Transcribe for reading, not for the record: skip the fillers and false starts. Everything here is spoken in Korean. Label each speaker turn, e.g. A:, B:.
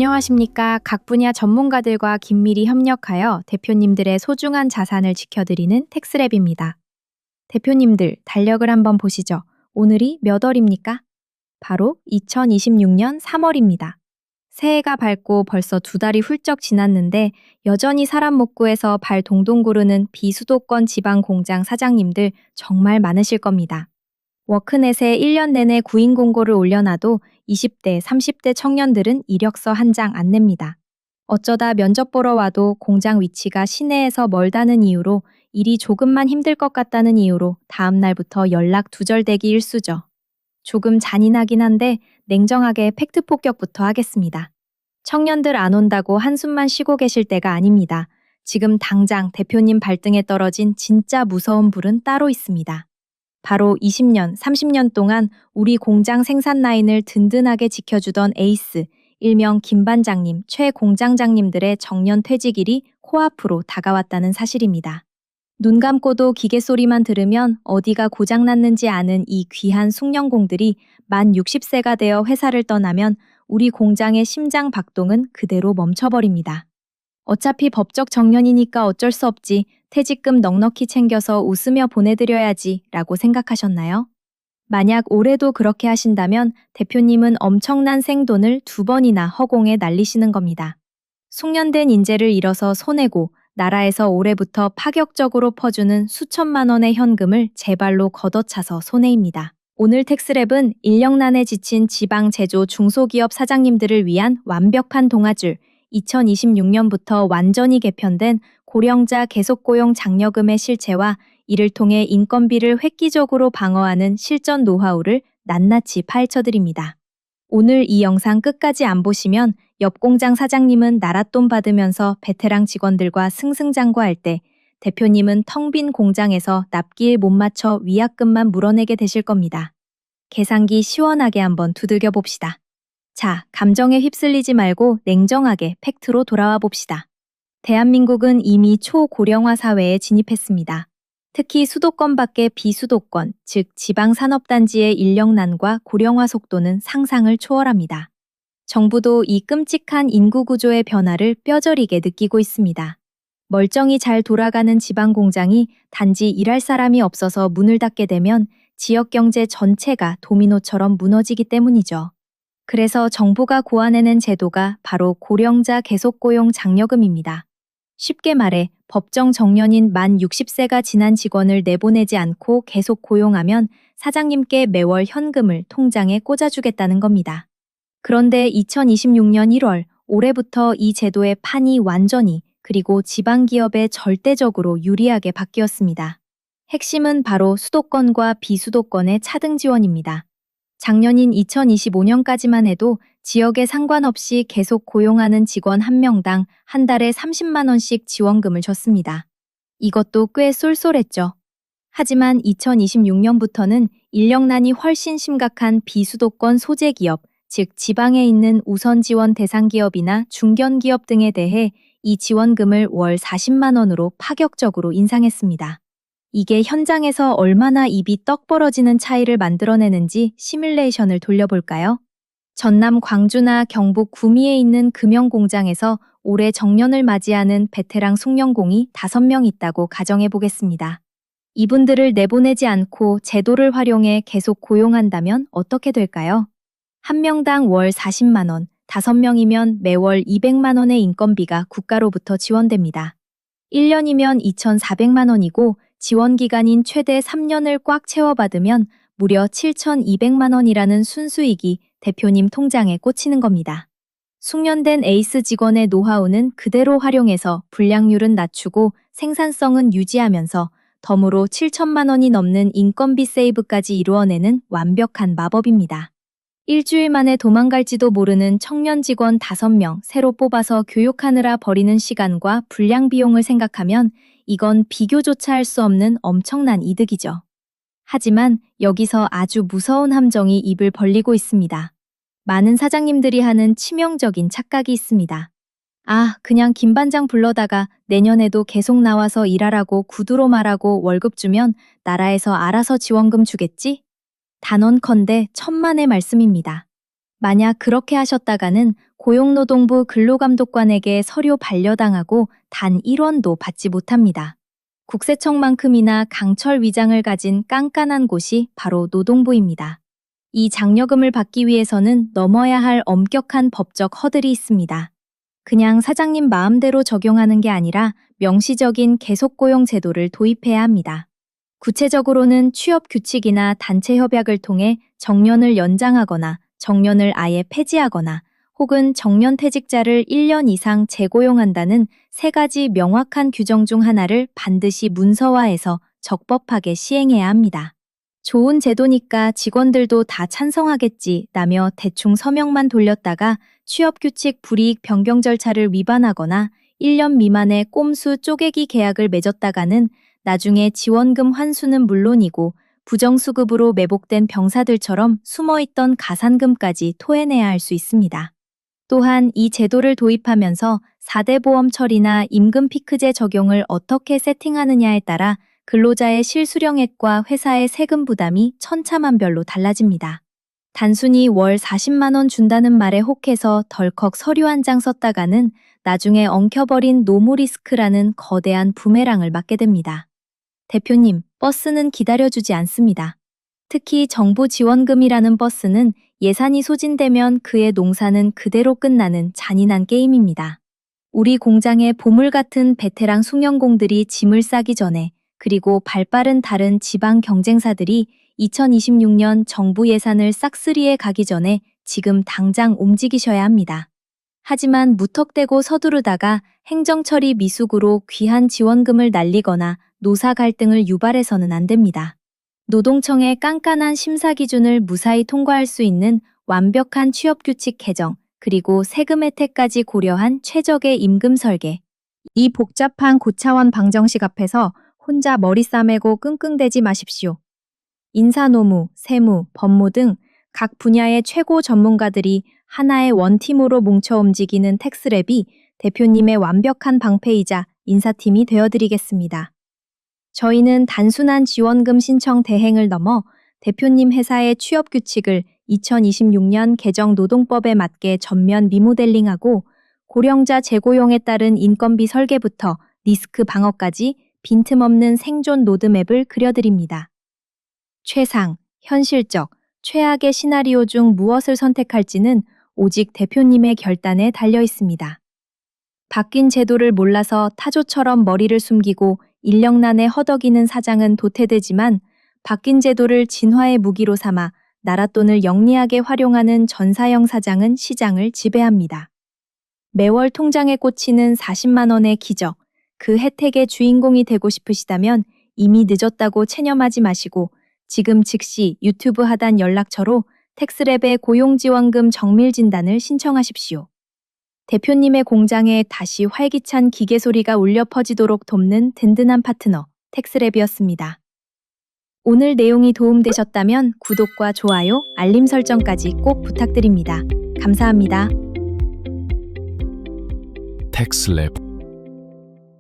A: 안녕하십니까. 각 분야 전문가들과 긴밀히 협력하여 대표님들의 소중한 자산을 지켜드리는 텍스랩입니다. 대표님들, 달력을 한번 보시죠. 오늘이 몇 월입니까? 바로 2026년 3월입니다. 새해가 밝고 벌써 2달이 훌쩍 지났는데 여전히 사람 못 구해서 발 동동 구르는 비수도권 지방 공장 사장님들 정말 많으실 겁니다. 워크넷에 1년 내내 구인 공고를 올려놔도 20대, 30대 청년들은 이력서 한 장 안 냅니다. 어쩌다 면접 보러 와도 공장 위치가 시내에서 멀다는 이유로 일이 조금만 힘들 것 같다는 이유로 다음 날부터 연락 두절되기 일쑤죠. 조금 잔인하긴 한데 냉정하게 팩트 폭격부터 하겠습니다. 청년들 안 온다고 한숨만 쉬고 계실 때가 아닙니다. 지금 당장 대표님 발등에 떨어진 진짜 무서운 불은 따로 있습니다. 바로 20년, 30년 동안 우리 공장 생산 라인을 든든하게 지켜주던 에이스, 일명 김 반장님, 최 공장장님들의 정년 퇴직일이 코앞으로 다가왔다는 사실입니다. 눈 감고도 기계 소리만 들으면 어디가 고장났는지 아는 이 귀한 숙련공들이 만 60세가 되어 회사를 떠나면 우리 공장의 심장 박동은 그대로 멈춰버립니다. 어차피 법적 정년이니까 어쩔 수 없지. 퇴직금 넉넉히 챙겨서 웃으며 보내드려야지 라고 생각하셨나요? 만약 올해도 그렇게 하신다면 대표님은 엄청난 생돈을 2번이나 허공에 날리시는 겁니다. 숙련된 인재를 잃어서 손해고 나라에서 올해부터 파격적으로 퍼주는 수천만 원의 현금을 제 발로 걷어차서 손해입니다. 오늘 텍스랩은 인력난에 지친 지방 제조 중소기업 사장님들을 위한 완벽한 동아줄, 2026년부터 완전히 개편된 고령자 계속고용 장려금의 실체와 이를 통해 인건비를 획기적으로 방어하는 실전 노하우를 낱낱이 파헤쳐드립니다. 오늘 이 영상 끝까지 안 보시면 옆 공장 사장님은 나랏돈 받으면서 베테랑 직원들과 승승장구할 때 대표님은 텅 빈 공장에서 납기일 못 맞춰 위약금만 물어내게 되실 겁니다. 계산기 시원하게 한번 두들겨 봅시다. 자, 감정에 휩쓸리지 말고 냉정하게 팩트로 돌아와 봅시다. 대한민국은 이미 초고령화 사회에 진입했습니다. 특히 수도권 밖의 비수도권, 즉 지방산업단지의 인력난과 고령화 속도는 상상을 초월합니다. 정부도 이 끔찍한 인구구조의 변화를 뼈저리게 느끼고 있습니다. 멀쩡히 잘 돌아가는 지방공장이 단지 일할 사람이 없어서 문을 닫게 되면 지역경제 전체가 도미노처럼 무너지기 때문이죠. 그래서 정부가 고안해낸 제도가 바로 고령자 계속고용 장려금입니다. 쉽게 말해 법정 정년인 만 60세가 지난 직원을 내보내지 않고 계속 고용하면 사장님께 매월 현금을 통장에 꽂아주겠다는 겁니다. 그런데 2026년 1월, 올해부터 이 제도의 판이 완전히 그리고 지방기업에 절대적으로 유리하게 바뀌었습니다. 핵심은 바로 수도권과 비수도권의 차등 지원입니다. 작년인 2025년까지만 해도 지역에 상관없이 계속 고용하는 직원 1명당 한 달에 30만 원씩 지원금을 줬습니다. 이것도 꽤 쏠쏠했죠. 하지만 2026년부터는 인력난이 훨씬 심각한 비수도권 소재기업, 즉 지방에 있는 우선 지원 대상 기업이나 중견기업 등에 대해 이 지원금을 월 40만 원으로 파격적으로 인상했습니다. 이게 현장에서 얼마나 입이 떡 벌어지는 차이를 만들어내는지 시뮬레이션을 돌려볼까요? 전남 광주나 경북 구미에 있는 금형공장에서 올해 정년을 맞이하는 베테랑 숙련공이 5명 있다고 가정해보겠습니다. 이분들을 내보내지 않고 제도를 활용해 계속 고용한다면 어떻게 될까요? 한 명당 월 40만 원, 5명이면 매월 200만 원의 인건비가 국가로부터 지원됩니다. 1년이면 2,400만 원이고 지원 기간인 최대 3년을 꽉 채워받으면 무려 7,200만 원이라는 순수익이 대표님 통장에 꽂히는 겁니다. 숙련된 에이스 직원의 노하우는 그대로 활용해서 불량률은 낮추고 생산성은 유지하면서 덤으로 7천만 원이 넘는 인건비 세이브까지 이루어내는 완벽한 마법입니다. 일주일 만에 도망갈지도 모르는 청년 직원 5명 새로 뽑아서 교육하느라 버리는 시간과 불량 비용을 생각하면 이건 비교조차 할 수 없는 엄청난 이득이죠. 하지만 여기서 아주 무서운 함정이 입을 벌리고 있습니다. 많은 사장님들이 하는 치명적인 착각이 있습니다. 아, 그냥 김 반장 불러다가 내년에도 계속 나와서 일하라고 구두로 말하고 월급 주면 나라에서 알아서 지원금 주겠지? 단언컨대 천만의 말씀입니다. 만약 그렇게 하셨다가는 고용노동부 근로감독관에게 서류 반려당하고 단 1원도 받지 못합니다. 국세청만큼이나 강철 위장을 가진 깐깐한 곳이 바로 노동부입니다. 이 장려금을 받기 위해서는 넘어야 할 엄격한 법적 허들이 있습니다. 그냥 사장님 마음대로 적용하는 게 아니라 명시적인 계속고용 제도를 도입해야 합니다. 구체적으로는 취업 규칙이나 단체 협약을 통해 정년을 연장하거나 정년을 아예 폐지하거나 혹은 정년퇴직자를 1년 이상 재고용한다는 세 가지 명확한 규정 중 하나를 반드시 문서화해서 적법하게 시행해야 합니다. 좋은 제도니까 직원들도 다 찬성하겠지 라며 대충 서명만 돌렸다가 취업규칙 불이익 변경 절차를 위반하거나 1년 미만의 꼼수 쪼개기 계약을 맺었다가는 나중에 지원금 환수는 물론이고 부정수급으로 매복된 병사들처럼 숨어있던 가산금까지 토해내야 할 수 있습니다. 또한 이 제도를 도입하면서 4대 보험 처리나 임금 피크제 적용을 어떻게 세팅하느냐에 따라 근로자의 실수령액과 회사의 세금 부담이 천차만별로 달라집니다. 단순히 월 40만 원 준다는 말에 혹해서 덜컥 서류 한 장 썼다가는 나중에 엉켜버린 노무 리스크라는 거대한 부메랑을 맞게 됩니다. 대표님, 버스는 기다려주지 않습니다. 특히 정부 지원금이라는 버스는 예산이 소진되면 그의 농사는 그대로 끝나는 잔인한 게임입니다. 우리 공장의 보물 같은 베테랑 숭늉공들이 짐을 싸기 전에 그리고 발빠른 다른 지방 경쟁사들이 2026년 정부 예산을 싹쓸이해 가기 전에 지금 당장 움직이셔야 합니다. 하지만 무턱대고 서두르다가 행정처리 미숙으로 귀한 지원금을 날리거나 노사 갈등을 유발해서는 안 됩니다. 노동청의 깐깐한 심사 기준을 무사히 통과할 수 있는 완벽한 취업규칙 개정, 그리고 세금 혜택까지 고려한 최적의 임금 설계. 이 복잡한 고차원 방정식 앞에서 혼자 머리 싸매고 끙끙대지 마십시오. 인사노무, 세무, 법무 등 각 분야의 최고 전문가들이 하나의 원팀으로 뭉쳐 움직이는 텍스랩이 대표님의 완벽한 방패이자 인사팀이 되어드리겠습니다. 저희는 단순한 지원금 신청 대행을 넘어 대표님 회사의 취업 규칙을 2026년 개정 노동법에 맞게 전면 리모델링하고 고령자 재고용에 따른 인건비 설계부터 리스크 방어까지 빈틈없는 생존 로드맵을 그려드립니다. 최상, 현실적, 최악의 시나리오 중 무엇을 선택할지는 오직 대표님의 결단에 달려 있습니다. 바뀐 제도를 몰라서 타조처럼 머리를 숨기고 인력난에 허덕이는 사장은 도태되지만 바뀐 제도를 진화의 무기로 삼아 나랏돈을 영리하게 활용하는 전사형 사장은 시장을 지배합니다. 매월 통장에 꽂히는 40만 원의 기적, 그 혜택의 주인공이 되고 싶으시다면 이미 늦었다고 체념하지 마시고 지금 즉시 유튜브 하단 연락처로 텍스랩의 고용지원금 정밀진단을 신청하십시오. 대표님의 공장에 다시 활기찬 기계 소리가 울려 퍼지도록 돕는 든든한 파트너, 텍스랩이었습니다. 오늘 내용이 도움되셨다면 구독과 좋아요, 알림 설정까지 꼭 부탁드립니다. 감사합니다.
B: 텍스랩